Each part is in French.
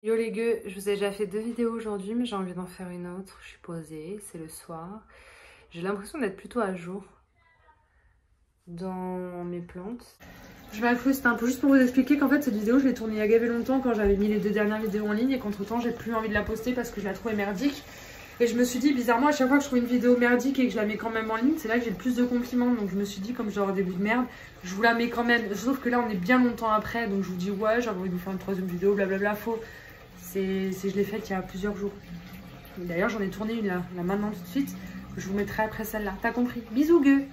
Yo les gueux, je vous ai déjà fait 2 vidéos aujourd'hui, mais j'ai envie d'en faire une autre. Je suis posée, c'est le soir. J'ai l'impression d'être plutôt à jour dans mes plantes. Je m'incruste un peu juste pour vous expliquer qu'en fait cette vidéo je l'ai tournée il y a gavé longtemps quand j'avais mis les 2 dernières vidéos en ligne et qu'entre temps j'ai plus envie de la poster parce que je la trouvais merdique. Et je me suis dit bizarrement à chaque fois que je trouve une vidéo merdique et que je la mets quand même en ligne, c'est là que j'ai le plus de compliments. Donc je me suis dit comme je dois avoir des bouts de merde, je vous la mets quand même. Sauf que là on est bien longtemps après, donc je vous dis ouais j'ai envie de vous faire une 3e vidéo, blablabla, faux. Je l'ai faite il y a plusieurs jours. D'ailleurs, j'en ai tourné une là maintenant tout de suite. Je vous mettrai après celle-là. T'as compris? Bisous, gueux!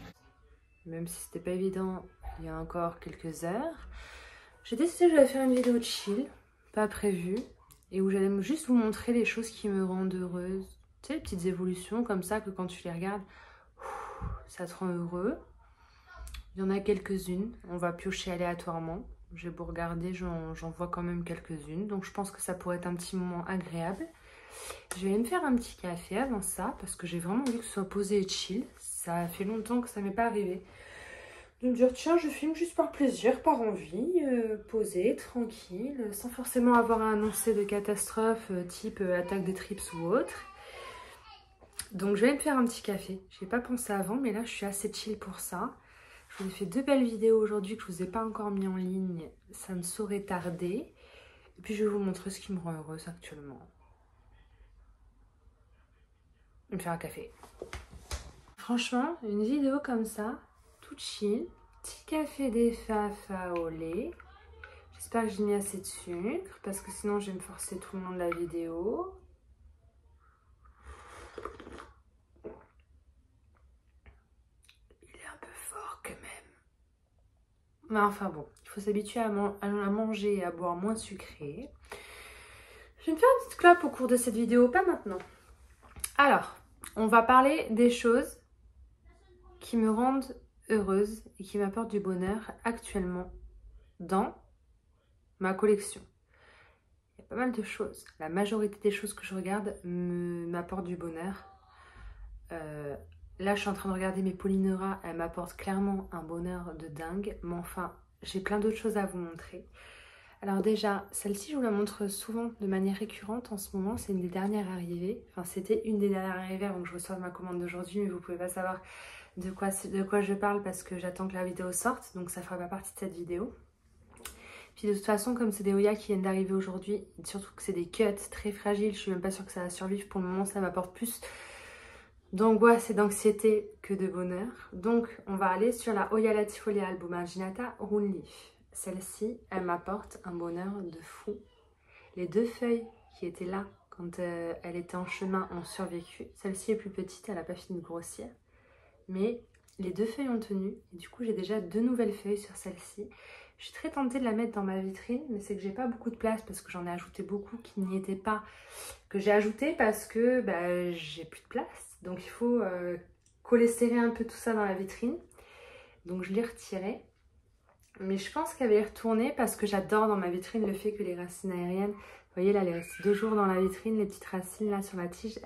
Même si c'était pas évident il y a encore quelques heures, j'ai décidé que j'allais faire une vidéo chill, pas prévue, et où j'allais juste vous montrer les choses qui me rendent heureuse. Tu sais, les petites évolutions comme ça que quand tu les regardes, ça te rend heureux. Il y en a quelques-unes. On va piocher aléatoirement. J'ai beau regarder, j'en vois quand même quelques-unes. Donc je pense que ça pourrait être un petit moment agréable. Je vais me faire un petit café avant ça parce que j'ai vraiment envie que ce soit posé et chill. Ça fait longtemps que ça m'est pas arrivé. De me dire tiens je filme juste par plaisir, par envie, posé, tranquille, sans forcément avoir à annoncer de catastrophe type attaque des trips ou autre. Donc je vais me faire un petit café. Je n'y ai pas pensé avant mais là je suis assez chill pour ça. Je vous ai fait 2 belles vidéos aujourd'hui que je ne vous ai pas encore mis en ligne. Ça ne saurait tarder. Et puis je vais vous montrer ce qui me rend heureuse actuellement. Je vais me faire un café. Franchement, une vidéo comme ça, toute chill. Petit café des Fafa au lait. J'espère que j'ai mis assez de sucre parce que sinon je vais me forcer tout le long de la vidéo. Il est un peu fort quand même. Mais enfin bon, il faut s'habituer à manger et à boire moins sucré. Je vais me faire une petite clope au cours de cette vidéo, pas maintenant. Alors, on va parler des choses qui me rendent heureuse et qui m'apportent du bonheur actuellement dans ma collection. Il y a pas mal de choses. La majorité des choses que je regarde m'apportent du bonheur. Là, je suis en train de regarder mes Polyneuras. Elles m'apportent clairement un bonheur de dingue. Mais enfin, j'ai plein d'autres choses à vous montrer. Alors déjà, celle-ci, je vous la montre souvent de manière récurrente en ce moment. C'est une des dernières arrivées. Enfin, c'était une des dernières arrivées avant que je reçoive ma commande d'aujourd'hui. Mais vous pouvez pas savoir de quoi je parle parce que j'attends que la vidéo sorte. Donc ça fera pas partie de cette vidéo. Puis de toute façon, comme c'est des Oya qui viennent d'arriver aujourd'hui, surtout que c'est des cuts très fragiles, je suis même pas sûre que ça va survivre. Pour le moment, ça m'apporte plus d'angoisse et d'anxiété que de bonheur. Donc, on va aller sur la Oya Latifolia Albumarginata Round Leaf. Celle-ci, elle m'apporte un bonheur de fou. Les 2 feuilles qui étaient là quand elle était en chemin ont survécu. Celle-ci est plus petite, elle n'a pas fini de grossir. Mais les 2 feuilles ont tenu. Et du coup, j'ai déjà 2 nouvelles feuilles sur celle-ci. Je suis très tentée de la mettre dans ma vitrine, mais c'est que j'ai pas beaucoup de place parce que j'en ai ajouté beaucoup qui n'y étaient pas. Que j'ai ajouté parce que j'ai plus de place. Donc il faut coller serrer un peu tout ça dans la vitrine. Donc je l'ai retiré. Mais je pense qu'elle va y retourner parce que j'adore dans ma vitrine le fait que les racines aériennes, vous voyez là, elle est restée 2 jours dans la vitrine, les petites racines là sur la tige,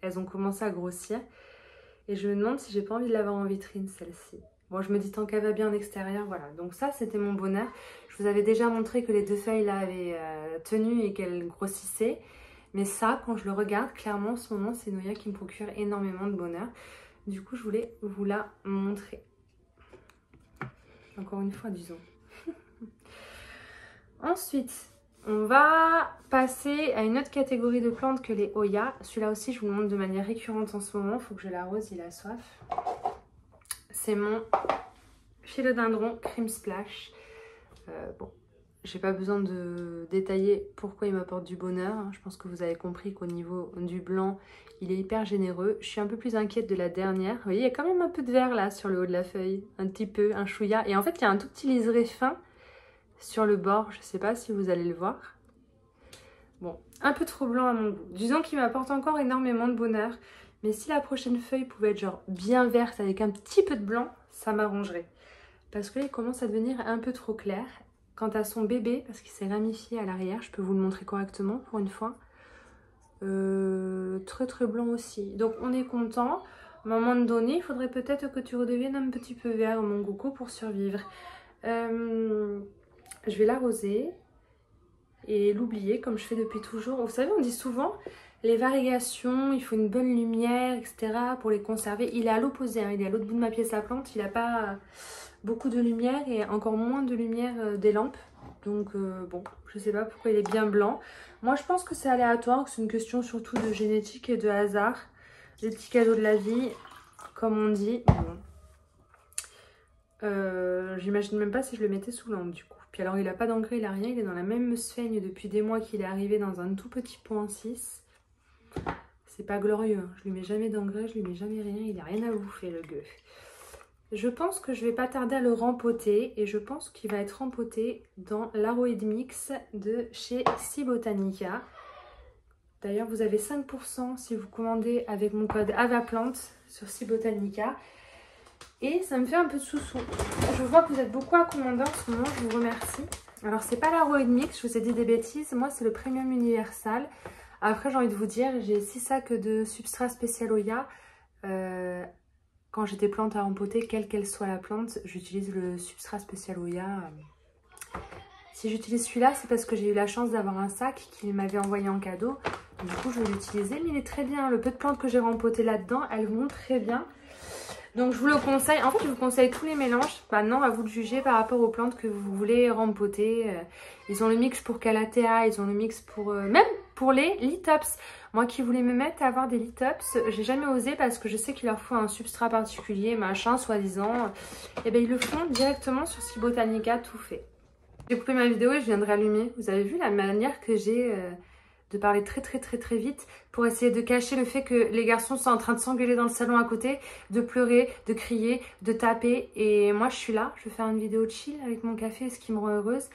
elles ont commencé à grossir. Et je me demande si j'ai pas envie de l'avoir en vitrine celle-ci. Bon, je me dis tant qu'elle va bien en extérieur, voilà. Donc ça, c'était mon bonheur. Je vous avais déjà montré que les 2 feuilles là avaient tenu et qu'elles grossissaient. Mais ça, quand je le regarde, clairement, en ce moment, c'est une Oya qui me procure énormément de bonheur. Du coup, je voulais vous la montrer. Encore une fois, disons. Ensuite, on va passer à une autre catégorie de plantes que les Oya. Celui-là aussi, je vous le montre de manière récurrente en ce moment. Il faut que je l'arrose, il a soif. C'est mon philodendron Cream Splash. Bon, j'ai pas besoin de détailler pourquoi il m'apporte du bonheur. Je pense que vous avez compris qu'au niveau du blanc, il est hyper généreux. Je suis un peu plus inquiète de la dernière. Vous voyez, il y a quand même un peu de vert là sur le haut de la feuille. Un petit peu, un chouïa. Et en fait, il y a un tout petit liseré fin sur le bord. Je sais pas si vous allez le voir. Bon, un peu trop blanc à mon goût. Disons qu'il m'apporte encore énormément de bonheur. Mais si la prochaine feuille pouvait être genre bien verte avec un petit peu de blanc, ça m'arrangerait. Parce que là, il commence à devenir un peu trop clair. Quant à son bébé, parce qu'il s'est ramifié à l'arrière, je peux vous le montrer correctement pour une fois. Très très blanc aussi. Donc on est content. À un moment donné, il faudrait peut-être que tu redeviennes un petit peu vert, mon Goko, pour survivre. Je vais l'arroser. et l'oublier comme je fais depuis toujours. Vous savez, on dit souvent les variégations, il faut une bonne lumière, etc. pour les conserver. Il est à l'opposé, hein, il est à l'autre bout de ma pièce à plantes, il n'a pas beaucoup de lumière et encore moins de lumière des lampes. Donc bon, je sais pas pourquoi il est bien blanc. Moi je pense que c'est aléatoire, que c'est une question surtout de génétique et de hasard. Les petits cadeaux de la vie, comme on dit. Bon. J'imagine même pas si je le mettais sous lampe du coup. Puis alors il a pas d'engrais, il a rien, il est dans la même sphaigne depuis des mois qu'il est arrivé dans un tout petit pot en 6. C'est pas glorieux, hein. Je lui mets jamais d'engrais, je lui mets jamais rien, il a rien à bouffer le gueux. Je pense que je vais pas tarder à le rempoter et je pense qu'il va être rempoté dans l'Aroid Mix de chez Cibotanica. D'ailleurs vous avez 5% si vous commandez avec mon code AVAPLANTE sur Cibotanica. Et ça me fait un peu de sous-sous. Je vois que vous êtes beaucoup à commander en ce moment, je vous remercie. Alors c'est pas l'Aroid Mix, je vous ai dit des bêtises, moi c'est le Premium Universal. Après j'ai envie de vous dire, j'ai 6 sacs de substrat spécial Oya. Quand j'ai des plantes à rempoter, quelle qu'elle soit la plante, j'utilise le substrat spécial Oya. Si j'utilise celui-là, c'est parce que j'ai eu la chance d'avoir un sac qu'il m'avait envoyé en cadeau. Du coup, je vais l'utiliser, mais il est très bien. Le peu de plantes que j'ai rempoté là-dedans, elles vont très bien. Donc, je vous le conseille. En fait, je vous conseille tous les mélanges. Maintenant, à vous de juger par rapport aux plantes que vous voulez rempoter. Ils ont le mix pour Calathea, ils ont le mix pour... même pour les lithops. Moi qui voulais me mettre à avoir des lithops, j'ai jamais osé parce que je sais qu'il leur faut un substrat particulier, machin, soi-disant. Et bien, ils le font directement sur Cibotanica, tout fait. J'ai coupé ma vidéo et je viens de rallumer. Vous avez vu la manière que j'ai de parler très vite pour essayer de cacher le fait que les garçons sont en train de s'engueuler dans le salon à côté, de pleurer, de crier, de taper. Et moi, je suis là, je vais faire une vidéo chill avec mon café, ce qui me rend heureuse.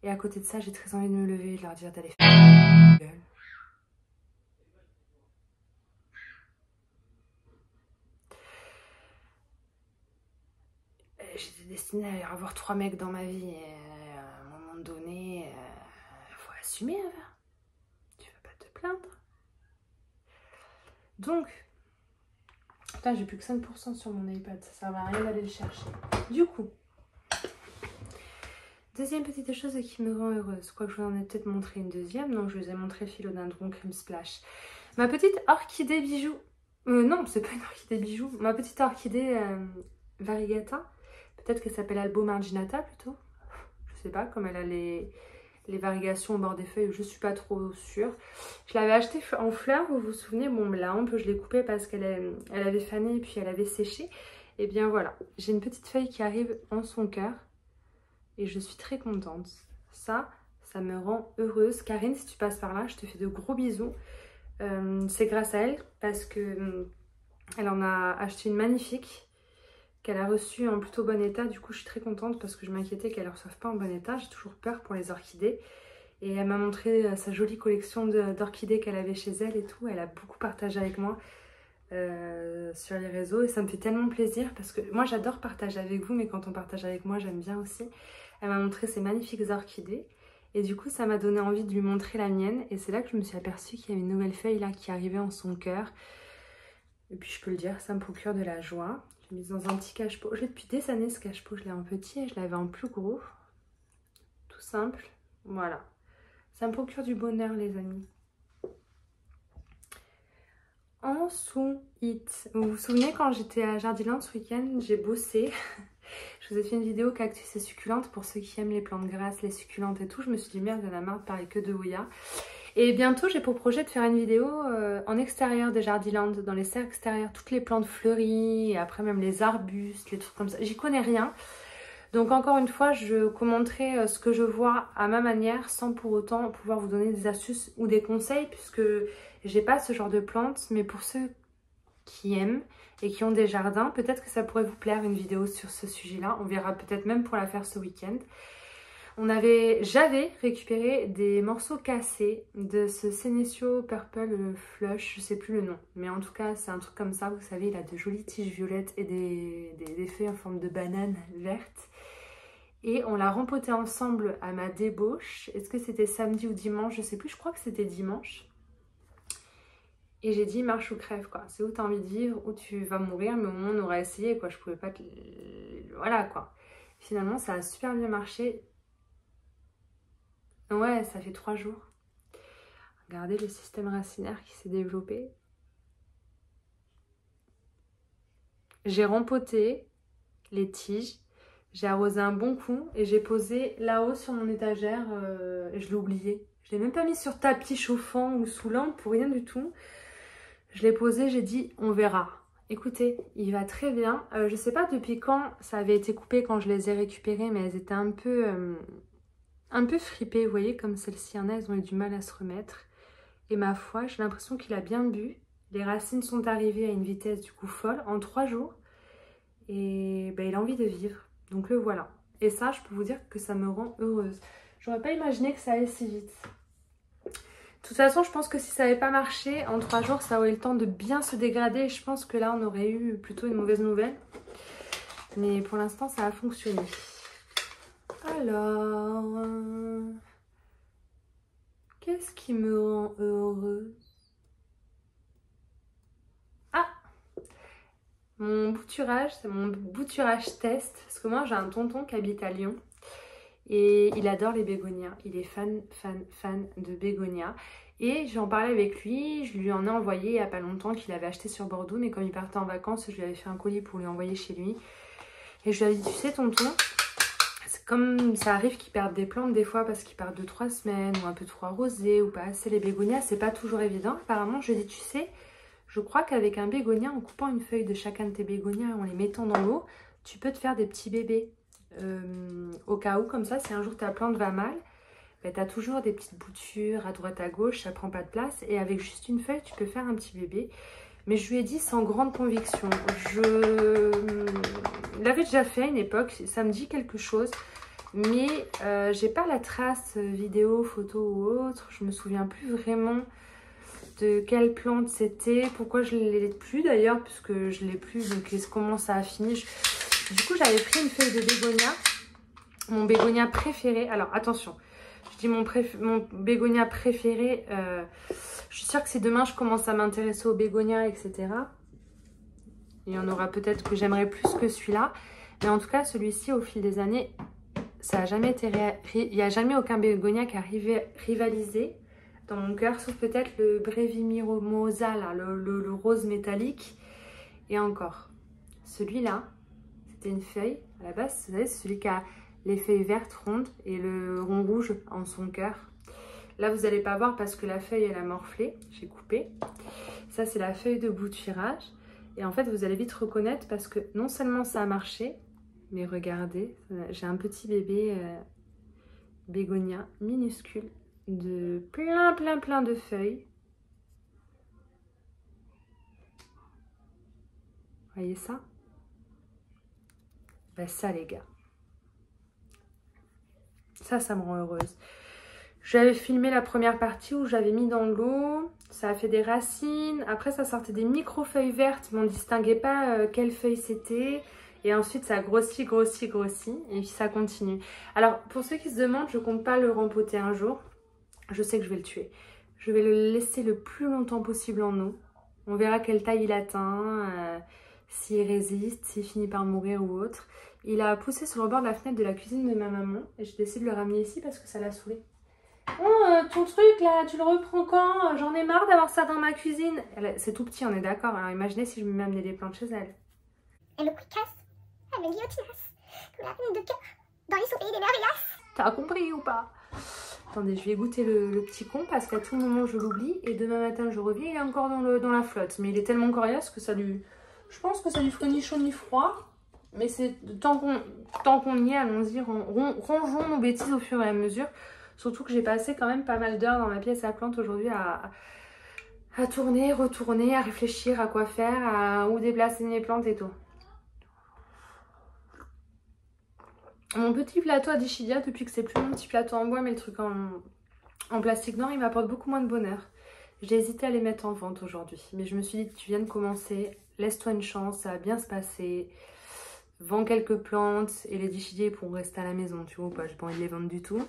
Et à côté de ça, j'ai très envie de me lever et de leur dire d'aller faire une gueule. J'étais destinée à avoir 3 mecs dans ma vie. Et à un moment donné, faut assumer. Hein. Tu vas pas te plaindre. Donc, putain, j'ai plus que 5% sur mon iPad. Ça sert à rien d'aller le chercher. Du coup, deuxième petite chose qui me rend heureuse. Quoique je vous en ai peut-être montré une deuxième. Non, je vous ai montré Philodendron Cream Splash. Ma petite orchidée bijou. Non, c'est pas une orchidée bijou. Ma petite orchidée variegata. Peut-être qu'elle s'appelle Albo Marginata plutôt. Je sais pas, comme elle a les varigations au bord des feuilles, je suis pas trop sûre. Je l'avais achetée en fleurs, vous vous souvenez. Bon, la hampe, je l'ai coupée parce qu'elle avait fané et puis elle avait séché. Et bien voilà, j'ai une petite feuille qui arrive en son cœur. Et je suis très contente. Ça me rend heureuse. Karine, si tu passes par là, je te fais de gros bisous. C'est grâce à elle parce que elle en a acheté une magnifique qu'elle a reçue en plutôt bon état. Du coup, je suis très contente parce que je m'inquiétais qu'elle ne reçoive pas en bon état. J'ai toujours peur pour les orchidées. Et elle m'a montré sa jolie collection d'orchidées qu'elle avait chez elle et tout. Elle a beaucoup partagé avec moi sur les réseaux. Et ça me fait tellement plaisir parce que moi, j'adore partager avec vous. Mais quand on partage avec moi, j'aime bien aussi. Elle m'a montré ses magnifiques orchidées. Et du coup, ça m'a donné envie de lui montrer la mienne. Et c'est là que je me suis aperçue qu'il y avait une nouvelle feuille là qui arrivait en son cœur. Et puis je peux le dire, ça me procure de la joie. J'ai mis dans un petit cache-pot. Je l'ai depuis des années ce cache-pot. Je l'ai en petit et je l'avais en plus gros. Tout simple. Voilà. Ça me procure du bonheur les amis. Ensuite, vous vous souvenez quand j'étais à Jardiland ce week-end, j'ai bossé. Je vous ai fait une vidéo cactus et succulentes pour ceux qui aiment les plantes grasses, les succulentes et tout. Je me suis dit merde, j'en ai marre de parler que de Oya. Et bientôt, j'ai pour projet de faire une vidéo en extérieur des Jardiland, dans les serres extérieures, toutes les plantes fleuries, et après même les arbustes, les trucs comme ça. J'y connais rien. Donc encore une fois, je commenterai ce que je vois à ma manière, sans pour autant pouvoir vous donner des astuces ou des conseils, puisque j'ai pas ce genre de plantes. Mais pour ceux qui aiment et qui ont des jardins, peut-être que ça pourrait vous plaire une vidéo sur ce sujet-là. On verra peut-être même pour la faire ce week-end. J'avais récupéré des morceaux cassés de ce Senecio Purple Flush, je sais plus le nom, mais en tout cas c'est un truc comme ça, vous savez, il a de jolies tiges violettes et des feuilles en forme de banane verte. Et on l'a rempoté ensemble à ma débauche. Est-ce que c'était samedi ou dimanche? Je sais plus, je crois que c'était dimanche. Et j'ai dit marche ou crève quoi, c'est où tu as envie de vivre, où tu vas mourir, mais au moins on aura essayé quoi, je pouvais pas... Voilà quoi. Finalement ça a super bien marché. Ouais, ça fait 3 jours. Regardez le système racinaire qui s'est développé. J'ai rempoté les tiges, j'ai arrosé un bon coup et j'ai posé là-haut sur mon étagère et je l'ai oublié. Je l'ai même pas mis sur tapis chauffant ou sous lampe pour rien du tout. Je l'ai posé, j'ai dit on verra. Écoutez, il va très bien. Je sais pas depuis quand ça avait été coupé quand je les ai récupérées, mais elles étaient un peu fripées, vous voyez, comme celles-ci, elles ont eu du mal à se remettre. Et ma foi, j'ai l'impression qu'il a bien bu. Les racines sont arrivées à une vitesse du coup folle en 3 jours. Et ben, il a envie de vivre. Donc le voilà. Et ça, je peux vous dire que ça me rend heureuse. J'aurais pas imaginé que ça allait si vite. De toute façon, je pense que si ça n'avait pas marché, en 3 jours, ça aurait eu le temps de bien se dégrader. Et je pense que là, on aurait eu plutôt une mauvaise nouvelle. Mais pour l'instant, ça a fonctionné. Alors... qu'est-ce qui me rend heureuse? Ah! Mon bouturage, c'est mon bouturage test. Parce que moi, j'ai un tonton qui habite à Lyon. Et il adore les bégonias. Il est fan de bégonias. Et j'en parlais avec lui. Je lui en ai envoyé il n'y a pas longtemps qu'il avait acheté sur Bordeaux. Mais comme il partait en vacances, je lui avais fait un colis pour lui envoyer chez lui. Et je lui avais dit, tu sais tonton, c'est comme ça arrive qu'ils perdent des plantes des fois parce qu'ils partent 2-3 semaines ou un peu trop arrosés ou pas assez les bégonias. C'est pas toujours évident. Apparemment, je lui ai dit, tu sais, je crois qu'avec un bégonia, en coupant une feuille de chacun de tes bégonias et en les mettant dans l'eau, tu peux te faire des petits bébés. Au cas où, comme ça, si un jour ta plante va mal, ben, tu as toujours des petites boutures à droite à gauche, ça prend pas de place. Et avec juste une feuille, tu peux faire un petit bébé. Mais je lui ai dit sans grande conviction. Je l'avais déjà fait à une époque, ça me dit quelque chose. Mais j'ai pas la trace vidéo, photo ou autre. Je me souviens plus vraiment de quelle plante c'était. Pourquoi je ne l'ai plus d'ailleurs, puisque je l'ai plus. Donc comment ça a fini. Du coup, j'avais pris une feuille de bégonia, mon bégonia préféré. Alors, attention, je dis mon bégonia préféré. Je suis sûre que si demain je commence à m'intéresser aux bégonias, etc., il y en aura peut-être que j'aimerais plus que celui-là. Mais en tout cas, celui-ci, au fil des années, ça a jamais été il n'y a jamais aucun bégonia qui a rivalisé dans mon cœur, sauf peut-être le Brevimimosa, là, le rose métallique. Et encore, celui-là, une feuille, à la base, vous savez, c'est celui qui a les feuilles vertes rondes et le rond rouge en son cœur. Là, vous n'allez pas voir parce que la feuille, elle a morflé, j'ai coupé. Ça, c'est la feuille de bouturage. Et en fait, vous allez vite reconnaître parce que non seulement ça a marché, mais regardez, j'ai un petit bébé bégonia minuscule de plein de feuilles. Voyez ça? Ben ça les gars, ça me rend heureuse. J'avais filmé la première partie où j'avais mis dans l'eau, ça a fait des racines, après ça sortait des micro-feuilles vertes, mais on ne distinguait pas quelle feuille c'était. Et ensuite ça grossit, et puis ça continue. Alors pour ceux qui se demandent, je compte pas le rempoter un jour, je sais que je vais le tuer. Je vais le laisser le plus longtemps possible en eau, on verra quelle taille il atteint, s'il résiste, s'il finit par mourir ou autre. Il a poussé sur le bord de la fenêtre de la cuisine de ma maman et j'ai décidé de le ramener ici parce que ça l'a saoulé. Oh, ton truc là, tu le reprends quand? J'en ai marre d'avoir ça dans ma cuisine. C'est tout petit, on est d'accord. Alors imaginez si je me mets amener des plantes chez elle. Elle me casse, elle me guillotinasse, comme la reine de cœur dans les soupiers des merveillas. T'as compris ou pas? Attendez, je vais goûter le petit con parce qu'à tout moment je l'oublie et demain matin je reviens, il est encore dans la flotte. Mais il est tellement coriace que ça lui... Je pense que ça lui ferait ni chaud ni froid. Mais c'est tant qu'on y est, allons-y, rangeons nos bêtises au fur et à mesure. Surtout que j'ai passé quand même pas mal d'heures dans ma pièce à plantes aujourd'hui à tourner, retourner, à réfléchir à quoi faire, à où déplacer mes plantes et tout. Mon petit plateau à Dischidia, depuis que c'est plus mon petit plateau en bois, mais le truc en plastique noir, il m'apporte beaucoup moins de bonheur. J'ai hésité à les mettre en vente aujourd'hui. Mais je me suis dit, tu viens de commencer, laisse-toi une chance, ça va bien se passer. Vends quelques plantes et les Dischidia pourront rester à la maison, tu vois ou pas, j'ai pas envie de les vendre du tout.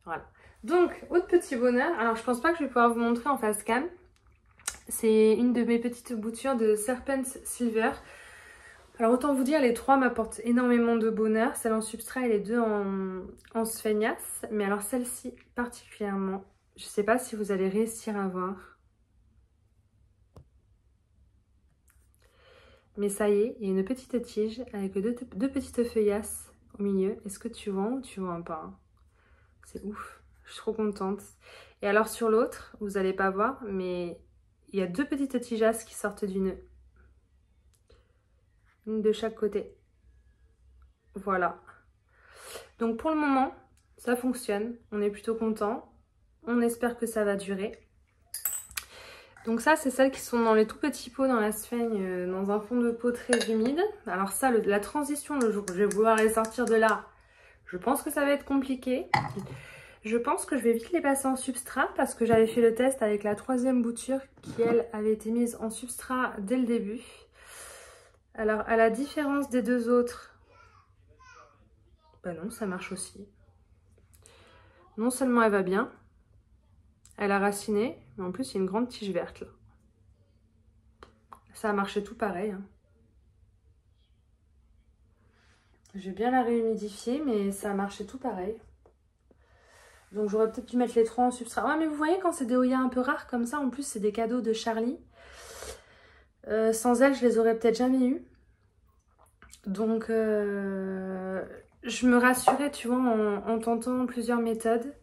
Voilà. Donc, autre petit bonheur. Alors, je pense pas que je vais pouvoir vous montrer en face cam. C'est une de mes petites boutures de Serpent Silver. Alors autant vous dire, les trois m'apportent énormément de bonheur. Celle en substrat et les deux en sphenias. Mais alors celle-ci particulièrement, je ne sais pas si vous allez réussir à voir. Mais ça y est, il y a une petite tige avec deux petites feuillasses au milieu. Est-ce que tu vois ou tu vois pas? C'est ouf, je suis trop contente. Et alors sur l'autre, vous n'allez pas voir, mais il y a deux petites tigesses qui sortent du nœud. Une de chaque côté. Voilà. Donc pour le moment, ça fonctionne. On est plutôt content. On espère que ça va durer. Donc ça, c'est celles qui sont dans les tout petits pots dans la sphaigne, dans un fond de pot très humide. Alors ça, la transition, le jour où je vais vouloir les sortir de là, je pense que ça va être compliqué. Je pense que je vais vite les passer en substrat parce que j'avais fait le test avec la troisième bouture qui, elle, avait été mise en substrat dès le début. Alors, à la différence des deux autres, bah non, ça marche aussi. Non seulement elle va bien, elle a raciné, mais en plus il y a une grande tige verte là. Ça a marché tout pareil. Hein. Je vais bien la réhumidifier, mais ça a marché tout pareil. Donc j'aurais peut-être dû mettre les trois en substrat. Ouais, mais vous voyez, quand c'est des Oya un peu rares comme ça, en plus c'est des cadeaux de Charlie. Sans elle, je les aurais peut-être jamais eus. Donc je me rassurais, tu vois, en tentant plusieurs méthodes.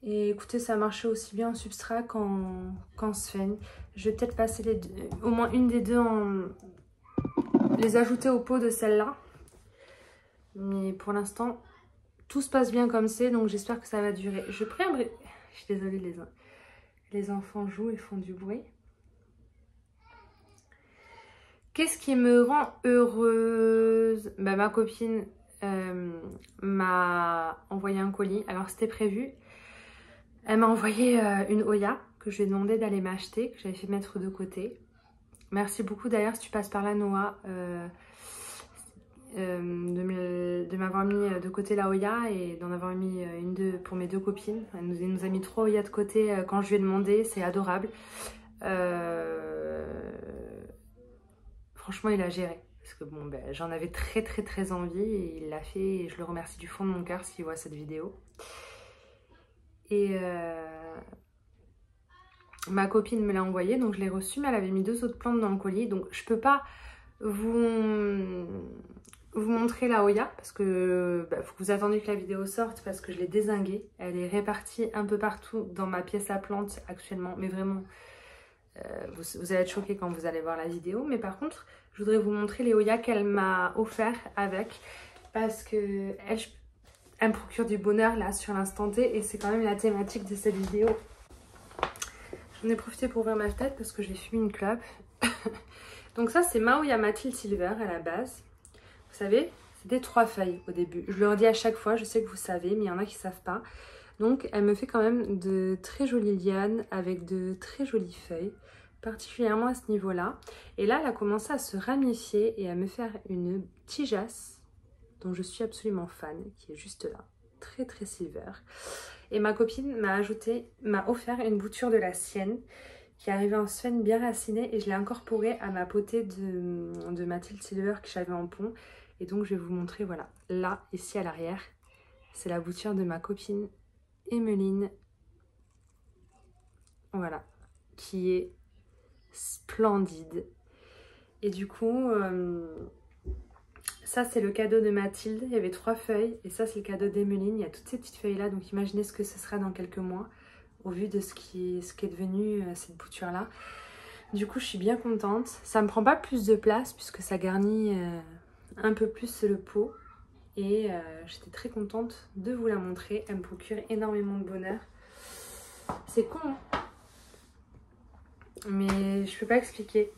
Et écoutez, ça marchait aussi bien en substrat qu'en sphaigne. Je vais peut-être passer au moins une des deux les ajouter au pot de celle-là. Mais pour l'instant, tout se passe bien comme c'est, donc j'espère que ça va durer. Je prie un bruit. Je suis désolée, les enfants jouent et font du bruit. Qu'est-ce qui me rend heureuse? Bah, ma copine m'a envoyé un colis. Alors c'était prévu. Elle m'a envoyé une Oya que je lui ai demandé d'aller m'acheter, que j'avais fait mettre de côté. Merci beaucoup d'ailleurs si tu passes par là, Noah, de m'avoir mis de côté la Oya et d'en avoir mis une pour mes deux copines. Elle nous a mis 3 Oya de côté quand je lui ai demandé, c'est adorable. Franchement, il a géré. Parce que bon, ben, j'en avais très envie et il l'a fait et je le remercie du fond de mon cœur s'il voit cette vidéo. Et ma copine me l'a envoyé, donc je l'ai reçu, mais elle avait mis 2 autres plantes dans le colis. Donc je peux pas vous montrer la Oya parce que faut que vous attendiez que la vidéo sorte parce que je l'ai dézinguée. Elle est répartie un peu partout dans ma pièce à plantes actuellement, mais vraiment vous allez être choqués quand vous allez voir la vidéo. Mais par contre, je voudrais vous montrer les Oya qu'elle m'a offert avec parce que elle me procure du bonheur là sur l'instant T et c'est quand même la thématique de cette vidéo. J'en ai profité pour ouvrir ma tête parce que j'ai fumé une clope. Donc ça c'est ma Oya Mathilde Silver à la base. Vous savez, c'était 3 feuilles au début. Je le redis à chaque fois, je sais que vous savez, mais il y en a qui ne savent pas. Donc elle me fait quand même de très jolies lianes avec de très jolies feuilles, particulièrement à ce niveau-là. Et là, elle a commencé à se ramifier et à me faire une tigeasse dont je suis absolument fan, qui est juste là, très silver. Et ma copine m'a offert une bouture de la sienne qui est arrivée en sphène bien racinée et je l'ai incorporée à ma potée de Mathilde Silver que j'avais en pont. Et donc je vais vous montrer, voilà, là, ici à l'arrière, c'est la bouture de ma copine Emeline, voilà, qui est splendide. Et du coup, ça c'est le cadeau de Mathilde, il y avait 3 feuilles, et ça c'est le cadeau d'Emeline, il y a toutes ces petites feuilles là, donc imaginez ce que ce sera dans quelques mois, au vu de ce qui est devenu cette bouture là. Du coup je suis bien contente, ça me prend pas plus de place puisque ça garnit un peu plus le pot. Et j'étais très contente de vous la montrer. Elle me procure énormément de bonheur. C'est con, hein, mais je peux pas expliquer.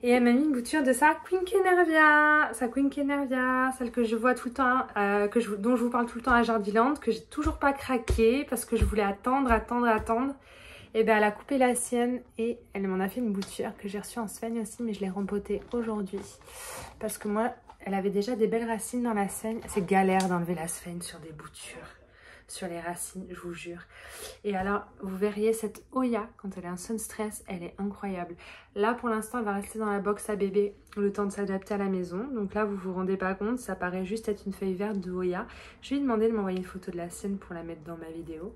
Et elle m'a mis une bouture de sa Quinquenervia. Sa Quinquenervia, celle que je vois tout le temps, dont je vous parle tout le temps à Jardiland, que j'ai toujours pas craqué parce que je voulais attendre. Et bien elle a coupé la sienne et elle m'en a fait une bouture que j'ai reçue en sphaigne aussi, mais je l'ai rempotée aujourd'hui. Parce que moi... Elle avait déjà des belles racines dans la sphaigne. C'est galère d'enlever la sphaigne sur des boutures. sur les racines, je vous jure. Et alors, vous verriez cette Oya, quand elle est en sun stress, elle est incroyable. Là, pour l'instant, elle va rester dans la box à bébé, le temps de s'adapter à la maison. Donc là, vous vous rendez pas compte, ça paraît juste être une feuille verte de Oya. Je lui ai demandé de m'envoyer une photo de la sienne pour la mettre dans ma vidéo.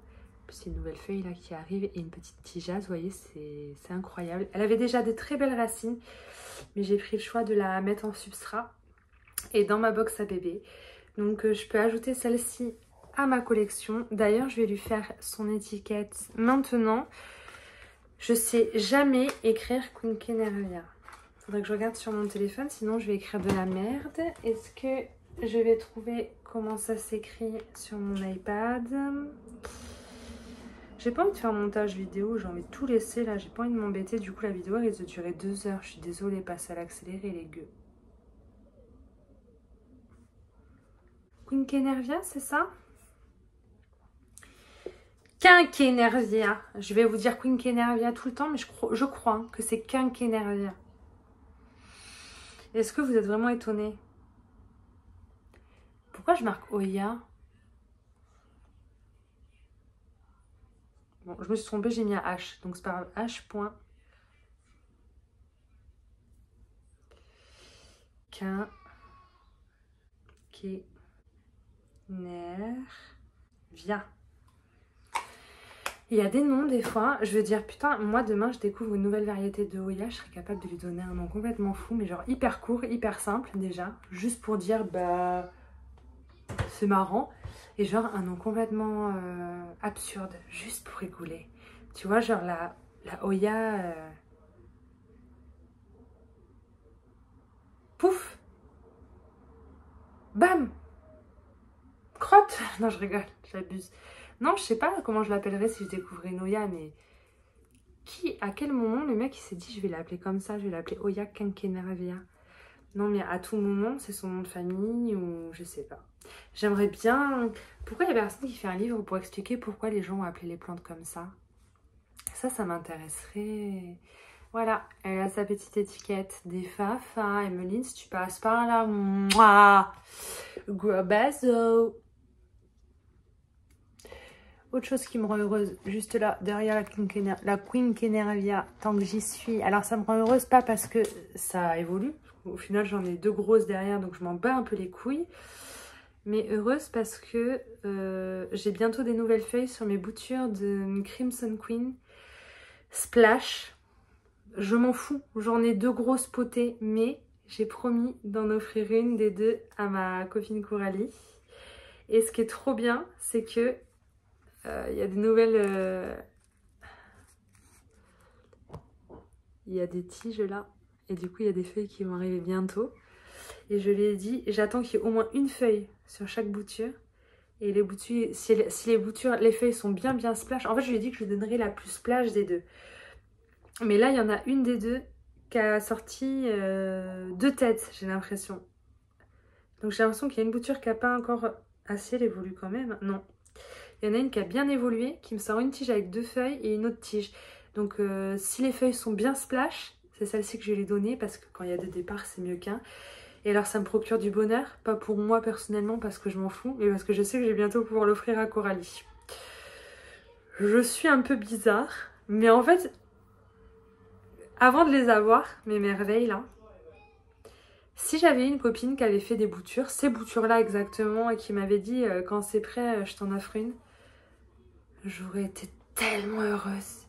C'est une nouvelle feuille là qui arrive et une petite tigeasse, vous voyez, c'est incroyable. Elle avait déjà de très belles racines, mais j'ai pris le choix de la mettre en substrat et dans ma box à bébé. Donc je peux ajouter celle-ci à ma collection. D'ailleurs, je vais lui faire son étiquette maintenant. Je sais jamais écrire Quinquenervia. Faudrait que je regarde sur mon téléphone, sinon je vais écrire de la merde. Est-ce que je vais trouver comment ça s'écrit sur mon iPad? J'ai pas envie de faire un montage vidéo, j'ai envie de tout laisser là, j'ai pas envie de m'embêter. Du coup, la vidéo risque de durer 2 heures. Je suis désolée, passe à l'accéléré, les gueux. Quinquenervia, c'est ça? Quinquenervia. Je vais vous dire Quinquenervia tout le temps, mais je crois que c'est Quinquenervia. Est-ce que vous êtes vraiment étonnés? Pourquoi je marque Oya? Bon, je me suis trompée, j'ai mis un H, donc c'est pas grave. H. Quinquenervia. Il y a des noms des fois, je veux dire, putain, moi demain je découvre une nouvelle variété de Oya, je serais capable de lui donner un nom complètement fou, mais genre hyper court, hyper simple déjà, juste pour dire, bah, c'est marrant. Et genre un nom complètement absurde, juste pour rigoler. Tu vois, genre la Oya... Pouf! Bam! Crotte! Non, je rigole, j'abuse. Non, je sais pas comment je l'appellerais si je découvrais une Oya, mais... À quel moment le mec il s'est dit je vais l'appeler comme ça, je vais l'appeler Oya Quinquenervia? Non, mais à tout moment, c'est son nom de famille ou je sais pas. J'aimerais bien... Pourquoi il y a personne qui fait un livre pour expliquer pourquoi les gens ont appelé les plantes comme ça? Ça m'intéresserait. Voilà, elle a sa petite étiquette. Des Fafa, Emeline, si tu passes par là, moi, gros bazo. Autre chose qui me rend heureuse, juste là, derrière la Quinquenervia, tant que j'y suis. Alors ça me rend heureuse, pas parce que ça évolue. Au final, j'en ai 2 grosses derrière, donc je m'en bats un peu les couilles. Mais heureuse parce que j'ai bientôt des nouvelles feuilles sur mes boutures de Crimson Queen Splash. Je m'en fous, j'en ai 2 grosses potées, mais j'ai promis d'en offrir une des 2 à ma copine Coralie. Et ce qui est trop bien, c'est que il y a des nouvelles... il y a des tiges là, et du coup il y a des feuilles qui vont arriver bientôt. Et je lui ai dit, j'attends qu'il y ait au moins une feuille sur chaque bouture. Et les boutures, si les feuilles sont bien splash, en fait je lui ai dit que je lui donnerais la plus splash des 2. Mais là il y en a une des 2 qui a sorti 2 têtes, j'ai l'impression. Donc j'ai l'impression qu'il y a une bouture qui n'a pas encore assez, elle évolue quand même. Non. Il y en a une qui a bien évolué, qui me sort une tige avec 2 feuilles et une autre tige. Donc si les feuilles sont bien splash, c'est celle-ci que je vais lui donner parce que quand il y a 2 départs, c'est mieux qu'un. Et alors ça me procure du bonheur, pas pour moi personnellement parce que je m'en fous, mais parce que je sais que je vais bientôt pouvoir l'offrir à Coralie. Je suis un peu bizarre, mais en fait, avant de les avoir, mes merveilles là, si j'avais une copine qui avait fait des boutures, ces boutures-là exactement, et qui m'avait dit quand c'est prêt, je t'en offre une, j'aurais été tellement heureuse.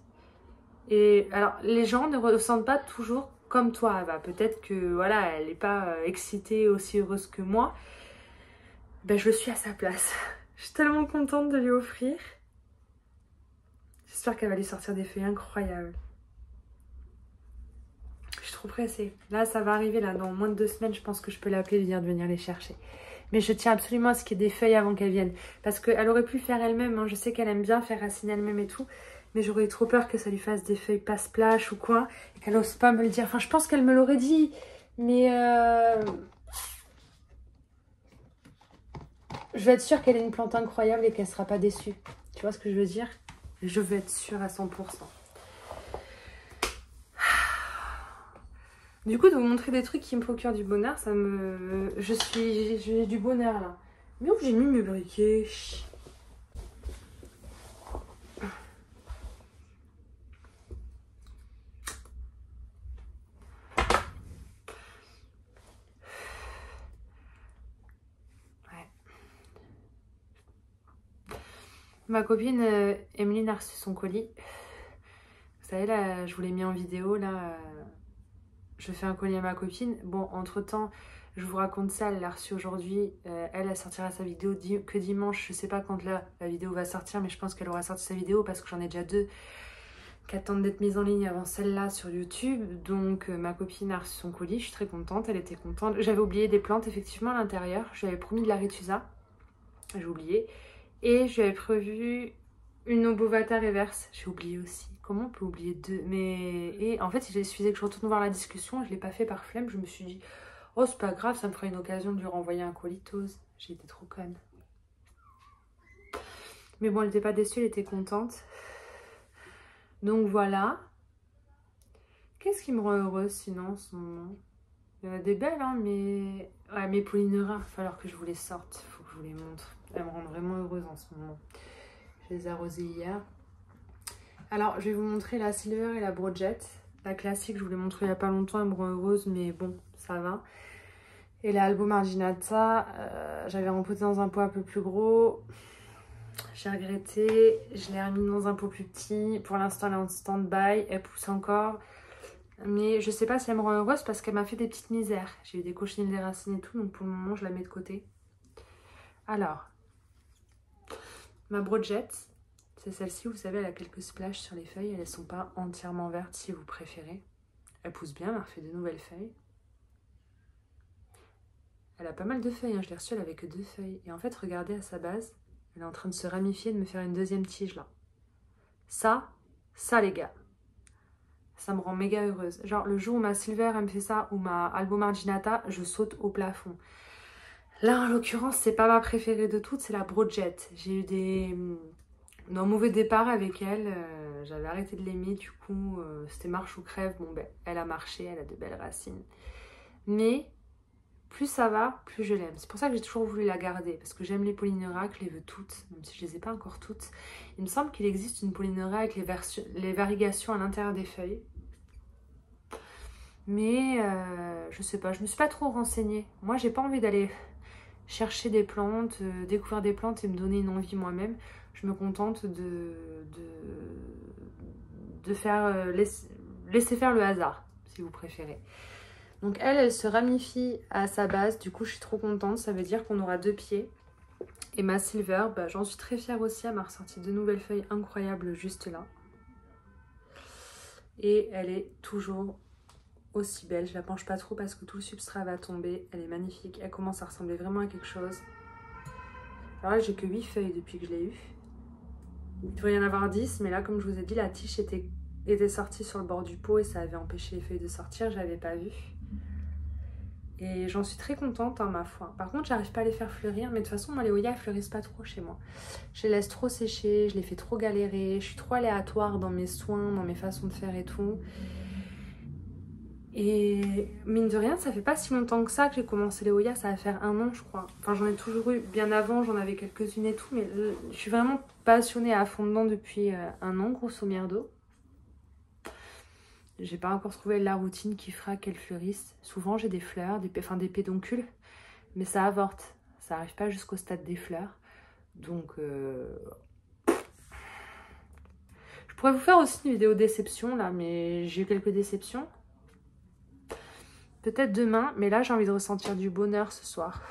Et alors, les gens ne ressentent pas toujours comme toi. Bah, peut-être que voilà, elle n'est pas excitée, aussi heureuse que moi. Ben, je suis à sa place. Je suis tellement contente de lui offrir. J'espère qu'elle va lui sortir des feuilles incroyables. Je suis trop pressée. Là, ça va arriver. Là, dans moins de 2 semaines, je pense que je peux l'appeler et lui dire de venir les chercher. Mais je tiens absolument à ce qu'il y ait des feuilles avant qu'elle vienne. Parce qu'elle aurait pu le faire elle-même. Hein. Je sais qu'elle aime bien faire raciner elle-même et tout. Mais j'aurais trop peur que ça lui fasse des feuilles pas splash ou quoi. Et qu'elle n'ose pas me le dire. Enfin, je pense qu'elle me l'aurait dit. Mais je vais être sûre qu'elle est une plante incroyable et qu'elle ne sera pas déçue. Tu vois ce que je veux dire? Je veux être sûre à 100%. Du coup, de vous montrer des trucs qui me procurent du bonheur, ça me... J'ai du bonheur là. Mais où j'ai mis mes briquets? Ma copine Emeline a reçu son colis. Vous savez, là, je vous l'ai mis en vidéo, là. Je fais un colis à ma copine. Bon, entre-temps, je vous raconte ça, elle l'a reçu aujourd'hui. Elle sortira sa vidéo que dimanche. Je sais pas quand la vidéo va sortir, mais je pense qu'elle aura sorti sa vidéo parce que j'en ai déjà 2 qui attendent d'être mises en ligne avant celle-là sur YouTube. Donc, ma copine a reçu son colis. Je suis très contente, elle était contente. J'avais oublié des plantes, effectivement, à l'intérieur. Je lui avais promis de la rétusa. J'ai oublié. Et je lui avais prévu une Obovata reverse. J'ai oublié aussi. Comment on peut oublier 2? Mais et en fait, il suffisait que je retourne voir la discussion. Je ne l'ai pas fait par flemme. Je me suis dit, oh, c'est pas grave, ça me fera une occasion de lui renvoyer un colitose. J'ai été trop conne. Mais bon, elle n'était pas déçue, elle était contente. Donc voilà. Qu'est-ce qui me rend heureuse sinon en ce moment? Il y en a des belles, hein, mais... Ouais, mes Polyneuras, il va falloir que je vous les sorte. Il faut que je vous les montre. Elles me rendent vraiment heureuse en ce moment. Je les ai arrosées hier. Alors, je vais vous montrer la Silver et la Broadjet. La classique, je vous l'ai montrée il n'y a pas longtemps, elle me rend heureuse, mais bon, ça va. Et la Albo Marginata, j'avais rempoté dans un pot un peu plus gros. J'ai regretté, je l'ai remis dans un pot plus petit. Pour l'instant, elle est en stand-by, elle pousse encore. Mais je sais pas si elle me rend heureuse parce qu'elle m'a fait des petites misères. J'ai eu des cochenilles, des racines et tout, donc pour le moment, je la mets de côté. Alors, ma Broadjet. C'est celle-ci, vous savez, elle a quelques splashes sur les feuilles. Elles ne sont pas entièrement vertes si vous préférez. Elle pousse bien, elle a refait de nouvelles feuilles. Elle a pas mal de feuilles, hein. Je l'ai reçue, elle avait que 2 feuilles. Et en fait, regardez à sa base, elle est en train de se ramifier, de me faire une deuxième tige là. Ça les gars, ça me rend méga heureuse. Genre le jour où ma Silver, elle me fait ça, ou ma Albo Marginata, je saute au plafond. Là, en l'occurrence, c'est pas ma préférée de toutes, c'est la Broadjet. J'ai eu des... un mauvais départ avec elle, j'avais arrêté de l'aimer, du coup c'était marche ou crève. Bon ben elle a marché, elle a de belles racines, mais plus ça va, plus je l'aime. C'est pour ça que j'ai toujours voulu la garder, parce que j'aime les Polyneuras, que je les veux toutes, même si je les ai pas encore toutes. Il me semble qu'il existe une Polyneura avec les variegations à l'intérieur des feuilles, mais je sais pas, je me suis pas trop renseignée. Moi j'ai pas envie d'aller chercher des plantes, découvrir des plantes et me donner une envie moi-même. Je me contente de faire, laisser faire le hasard, si vous préférez. Donc elle se ramifie à sa base, du coup je suis trop contente, ça veut dire qu'on aura 2 pieds. Et ma Silver, bah, j'en suis très fière aussi, elle m'a ressorti de nouvelles feuilles incroyables juste là. Et elle est toujours aussi belle, je la penche pas trop parce que tout le substrat va tomber, elle est magnifique, elle commence à ressembler vraiment à quelque chose. Alors là j'ai que 8 feuilles depuis que je l'ai eue. Il devrait y en avoir 10, mais là comme je vous ai dit, la tige était sortie sur le bord du pot et ça avait empêché les feuilles de sortir, je l'avais pas vu. Et j'en suis très contente, hein, ma foi. Par contre, j'arrive pas à les faire fleurir, mais de toute façon, moi les Hoya, elles fleurissent pas trop chez moi. Je les laisse trop sécher, je les fais trop galérer, je suis trop aléatoire dans mes soins, dans mes façons de faire et tout. Et mine de rien, ça fait pas si longtemps que ça que j'ai commencé les Hoya, ça va faire 1 an je crois. Enfin j'en ai toujours eu bien avant, j'en avais quelques-unes et tout, mais je suis vraiment passionnée à fond dedans depuis 1 an, grosso merdo. J'ai pas encore trouvé la routine qui fera qu'elles fleurissent. Souvent j'ai des fleurs, des pédoncules, mais ça avorte. Ça arrive pas jusqu'au stade des fleurs. Donc je pourrais vous faire aussi une vidéo déception là, mais j'ai eu quelques déceptions. Peut-être demain, mais là j'ai envie de ressentir du bonheur ce soir.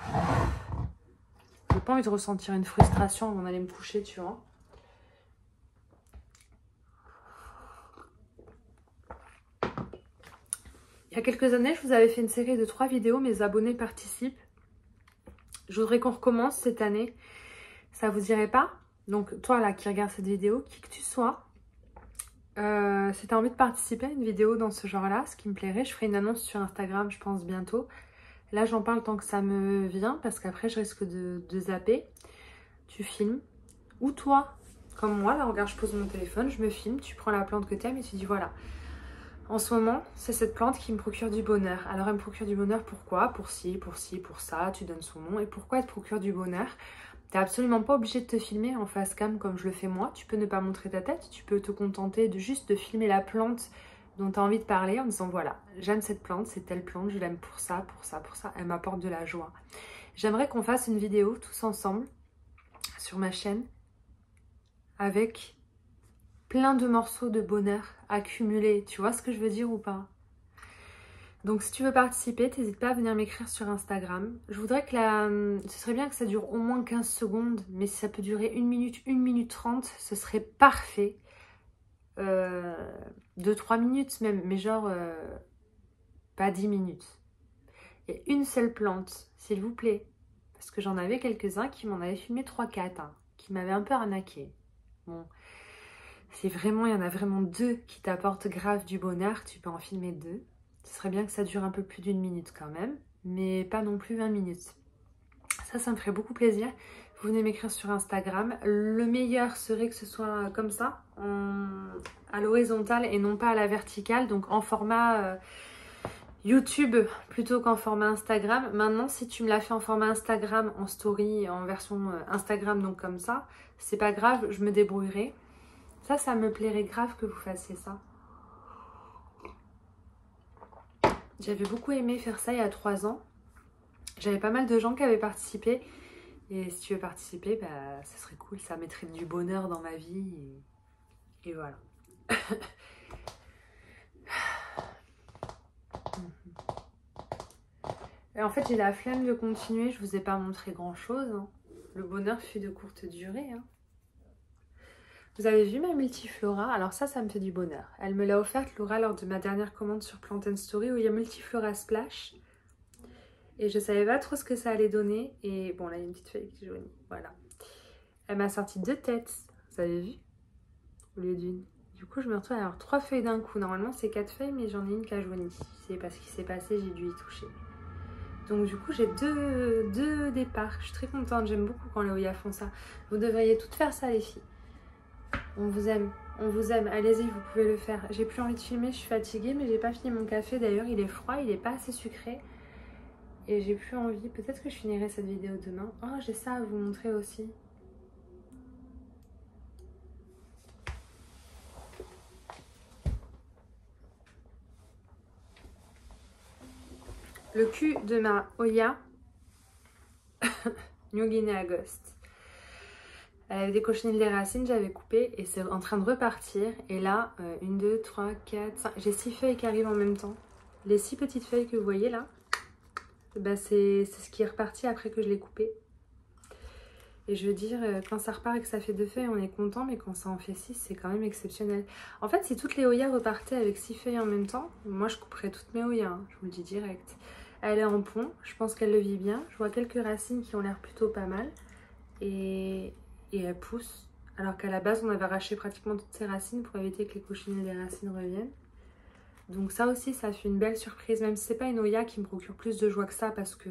J'ai pas envie de ressentir une frustration avant d'aller me coucher, tu vois. Il y a quelques années, je vous avais fait une série de 3 vidéos, mes abonnés participent. Je voudrais qu'on recommence cette année. Ça vous irait pas? Donc toi là qui regarde cette vidéo, qui que tu sois, si tu as envie de participer à une vidéo dans ce genre-là, ce qui me plairait, je ferai une annonce sur Instagram, je pense, bientôt. Là, j'en parle tant que ça me vient, parce qu'après, je risque de zapper. Tu filmes. Ou toi, comme moi, là, regarde, je pose mon téléphone, je me filme, tu prends la plante que tu aimes et tu dis, voilà. En ce moment, c'est cette plante qui me procure du bonheur. Alors, elle me procure du bonheur pourquoi? Pour ci, pour ci, pour ça, tu donnes son nom. Et pourquoi elle te procure du bonheur? T'es absolument pas obligé de te filmer en face cam comme je le fais moi. Tu peux ne pas montrer ta tête, tu peux te contenter de juste de filmer la plante dont tu as envie de parler en disant voilà, j'aime cette plante, c'est telle plante, je l'aime pour ça, pour ça, pour ça. Elle m'apporte de la joie. J'aimerais qu'on fasse une vidéo tous ensemble sur ma chaîne avec plein de morceaux de bonheur accumulés. Tu vois ce que je veux dire ou pas? Donc si tu veux participer, n'hésite pas à venir m'écrire sur Instagram. Je voudrais que ce serait bien que ça dure au moins 15 secondes, mais si ça peut durer 1 minute, 1 minute 30, ce serait parfait. 2-3 minutes même, mais genre pas 10 minutes. Et une seule plante, s'il vous plaît. Parce que j'en avais quelques-uns qui m'en avaient filmé 3-4, hein, qui m'avaient un peu arnaqué. Bon, il y en a vraiment 2 qui t'apportent grave du bonheur, tu peux en filmer 2. Ce serait bien que ça dure un peu plus d'1 minute quand même, mais pas non plus 20 minutes. Ça me ferait beaucoup plaisir. Vous venez m'écrire sur Instagram. Le meilleur serait que ce soit comme ça, à l'horizontale et non pas à la verticale, donc en format YouTube plutôt qu'en format Instagram. Maintenant, si tu me l'as fait en format Instagram, en story, en version Instagram, donc comme ça, c'est pas grave, je me débrouillerai. Ça me plairait grave que vous fassiez ça. J'avais beaucoup aimé faire ça il y a 3 ans. J'avais pas mal de gens qui avaient participé. Et si tu veux participer, bah, ça serait cool. Ça mettrait du bonheur dans ma vie. Et voilà. Et en fait, j'ai la flemme de continuer. Je vous ai pas montré grand chose, hein. Le bonheur fut de courte durée, hein. Vous avez vu ma multiflora? Alors ça me fait du bonheur. Elle me l'a offerte, Laura, lors de ma dernière commande sur Plant & Story où il y a multiflora splash. Et je savais pas trop ce que ça allait donner. Et bon, là, il y a une petite feuille qui jaunit. Voilà. Elle m'a sorti 2 têtes. Vous avez vu? Au lieu d'une. Du coup, je me retrouve à avoir 3 feuilles d'un coup. Normalement, c'est 4 feuilles, mais j'en ai une qui a jauni. C'est parce qu'il s'est passé, j'ai dû y toucher. Donc du coup, j'ai deux départs. Je suis très contente. J'aime beaucoup quand les Oya font ça. Vous devriez toutes faire ça, les filles. On vous aime, on vous aime. Allez-y, vous pouvez le faire. J'ai plus envie de filmer, je suis fatiguée, mais j'ai pas fini mon café. D'ailleurs, il est froid, il est pas assez sucré. Et j'ai plus envie. Peut-être que je finirai cette vidéo demain. Oh, j'ai ça à vous montrer aussi. Le cul de ma Oya New Guinea Ghost. Elle avait des cochenilles des racines, j'avais coupé et c'est en train de repartir. Et là, 1, 2, 3, 4, 5. J'ai 6 feuilles qui arrivent en même temps. Les 6 petites feuilles que vous voyez là, bah c'est ce qui est reparti après que je l'ai coupé. Et je veux dire, quand ça repart et que ça fait 2 feuilles, on est content, mais quand ça en fait 6, c'est quand même exceptionnel. En fait, si toutes les Oya repartaient avec 6 feuilles en même temps, moi je couperais toutes mes Oya, hein, je vous le dis direct. Elle est en pont, je pense qu'elle le vit bien. Je vois quelques racines qui ont l'air plutôt pas mal. Et elle pousse. Alors qu'à la base, on avait arraché pratiquement toutes ces racines pour éviter que les cochenilles des racines reviennent. Donc ça aussi, ça fait une belle surprise. Même si c'est pas une Oya qui me procure plus de joie que ça, parce que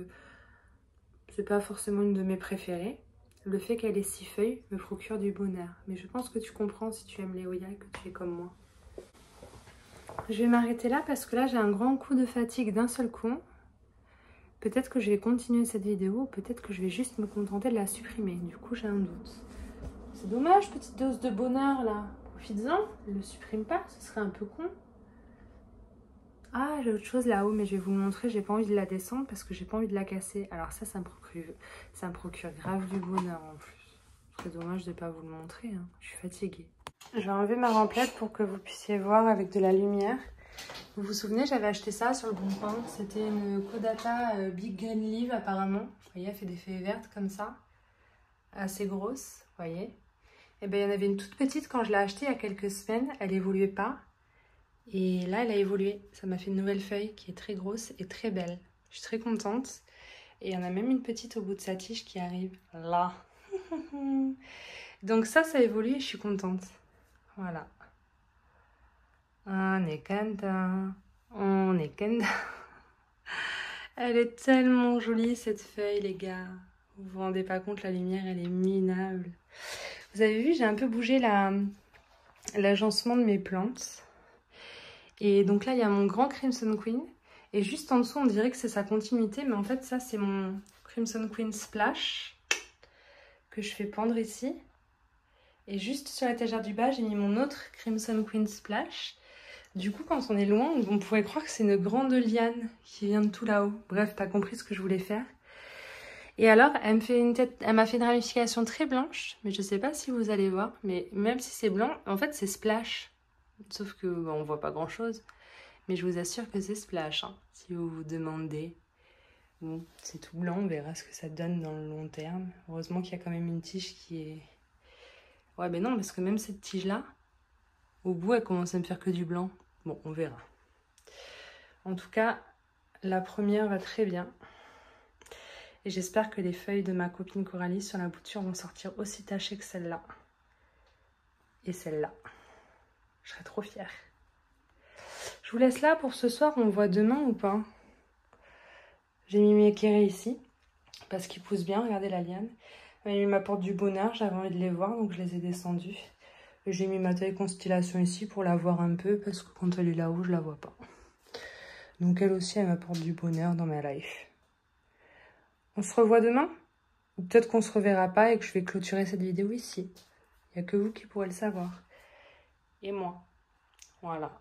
c'est pas forcément une de mes préférées. Le fait qu'elle ait 6 feuilles me procure du bonheur. Mais je pense que tu comprends si tu aimes les Oya et que tu es comme moi. Je vais m'arrêter là parce que là, j'ai un grand coup de fatigue d'un seul coup. Peut-être que je vais continuer cette vidéo, peut-être que je vais juste me contenter de la supprimer. Du coup, j'ai un doute. C'est dommage, petite dose de bonheur là. Profites-en, ne le supprime pas, ce serait un peu con. Ah, j'ai autre chose là-haut, mais je vais vous montrer. J'ai pas envie de la descendre parce que j'ai pas envie de la casser. Alors ça me procure grave du bonheur en plus. C'est dommage de ne pas vous le montrer, hein. Je suis fatiguée. Je vais enlever ma remplette pour que vous puissiez voir avec de la lumière. Vous vous souvenez, j'avais acheté ça sur le Bon Coin. C'était une Kodata Big Green Leaf apparemment. Vous voyez, elle fait des feuilles vertes comme ça. Assez grosse, vous voyez. Et bien, il y en avait une toute petite quand je l'ai achetée il y a quelques semaines. Elle évoluait pas. Et là, elle a évolué. Ça m'a fait une nouvelle feuille qui est très grosse et très belle. Je suis très contente. Et il y en a même une petite au bout de sa tige qui arrive là. Donc ça évolue et je suis contente. Voilà. On est content. On est content. Elle est tellement jolie cette feuille, les gars. Vous vous rendez pas compte, la lumière, elle est minable. Vous avez vu, j'ai un peu bougé l'agencement de mes plantes. Et donc là, il y a mon grand Crimson Queen. Et juste en dessous, on dirait que c'est sa continuité. Mais en fait, ça, c'est mon Crimson Queen Splash que je fais pendre ici. Et juste sur l'étagère du bas, j'ai mis mon autre Crimson Queen Splash. Du coup, quand on est loin, on pourrait croire que c'est une grande liane qui vient de tout là-haut. Bref, t'as compris ce que je voulais faire. Et alors, elle me fait une tête, elle m'a fait une ramification très blanche, mais je sais pas si vous allez voir, mais même si c'est blanc, en fait c'est splash. Sauf que bah, on voit pas grand chose. Mais je vous assure que c'est splash, hein, si vous vous demandez. Bon, c'est tout blanc, on verra ce que ça donne dans le long terme. Heureusement qu'il y a quand même une tige qui est... Ouais, mais non, parce que même cette tige-là, au bout, elle commence à me faire que du blanc. Bon, on verra. En tout cas, la première va très bien. Et j'espère que les feuilles de ma copine Coralie sur la bouture vont sortir aussi tachées que celle-là. Et celle-là. Je serais trop fière. Je vous laisse là pour ce soir. On voit demain ou pas? J'ai mis mes kérés ici. Parce qu'ils poussent bien. Regardez la liane. Ils m'apportent du bonheur. J'avais envie de les voir. Donc je les ai descendus. J'ai mis ma taille constellation ici pour la voir un peu. Parce que quand elle est là-haut, je la vois pas. Donc elle aussi, elle m'apporte du bonheur dans ma life. On se revoit demain? Ou peut-être qu'on se reverra pas et que je vais clôturer cette vidéo ici. Il n'y a que vous qui pourrez le savoir. Et moi. Voilà.